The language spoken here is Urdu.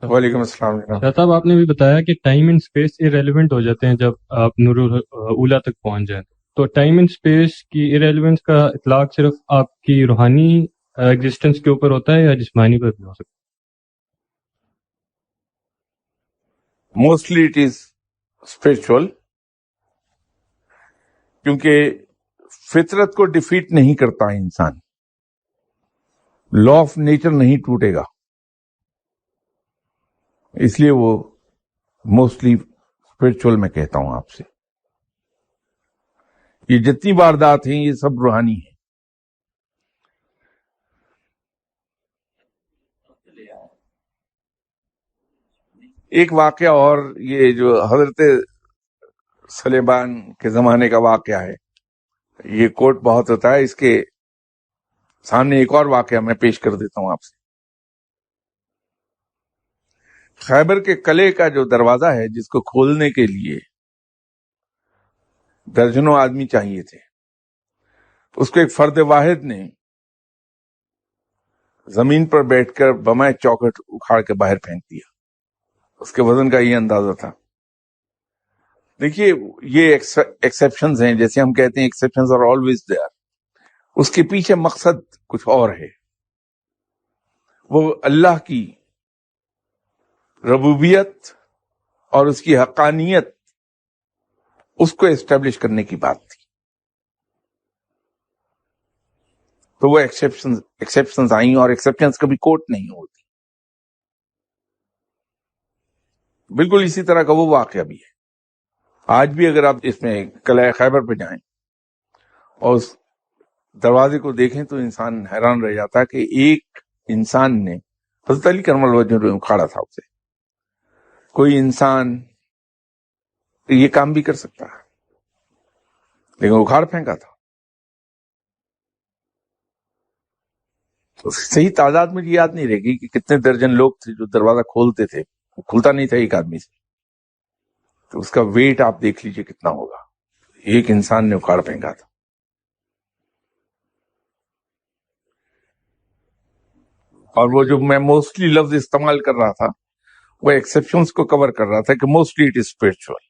وعلیکم السلام جناب۔ شاہ صاحب، آپ نے بھی بتایا کہ ٹائم اینڈ اسپیس ارریلیونٹ ہو جاتے ہیں جب آپ نور اولا تک پہنچ جائیں، تو ٹائم اینڈ اسپیس کی ارریلیونس کا اطلاق صرف آپ کی روحانی ایگزسٹنس کے اوپر ہوتا ہے یا جسمانی پر بھی ہو سکتا موسٹلی اٹ از اسپرچل، کیونکہ فطرت کو ڈیفیٹ نہیں کرتا انسان، لا آف نیچر نہیں ٹوٹے گا، اس لیے وہ موسٹلی اسپرچل میں کہتا ہوں آپ سے۔ یہ جتنی واردات ہیں یہ سب روحانی ہیں۔ ایک واقعہ، اور یہ جو حضرت سلیمان کے زمانے کا واقعہ ہے، یہ کوٹ بہت ہوتا ہے، اس کے سامنے ایک اور واقعہ میں پیش کر دیتا ہوں آپ سے۔ خیبر کے قلعے کا جو دروازہ ہے، جس کو کھولنے کے لیے درجنوں آدمی چاہیے تھے، اس کو ایک فرد واحد نے زمین پر بیٹھ کر بمائے چوکھٹ اکھاڑ کے باہر پھینک دیا۔ اس کے وزن کا یہ اندازہ تھا۔ دیکھیے، یہ ایکسیپشنز ہیں، جیسے ہم کہتے ہیں ایکسیپشنز آر آلویز دیئر، اس کے پیچھے مقصد کچھ اور ہے۔ وہ اللہ کی ربوبیت اور اس کی حقانیت، اس کو اسٹیبلش کرنے کی بات تھی۔ تو وہ ایکسیپشنز آئیں، اور ایکسیپشنز کبھی کوٹ نہیں ہوتی۔ بالکل اسی طرح کا وہ واقعہ بھی ہے۔ آج بھی اگر آپ اس میں قلعہ خیبر پہ جائیں اور اس دروازے کو دیکھیں تو انسان حیران رہ جاتا ہے کہ ایک انسان نے، حضرت علی کرم اللہ وجہہ نے اکھاڑا تھا اسے۔ کوئی انسان یہ کام بھی کر سکتا ہے، لیکن اکھاڑ پھینکا تھا۔ تو صحیح تعداد مجھے یاد نہیں رہے گی کہ کتنے درجن لوگ تھے جو دروازہ کھولتے تھے، وہ کھلتا نہیں تھا ایک آدمی سے۔ تو اس کا ویٹ آپ دیکھ لیجئے کتنا ہوگا، ایک انسان نے اکھاڑ پھینکا تھا۔ اور وہ جو میں موسٹلی لفظ استعمال کر رہا تھا، وہ ایکسیپشنز کو کور کر رہا تھا کہ موسٹلی اٹ از اسپرچل۔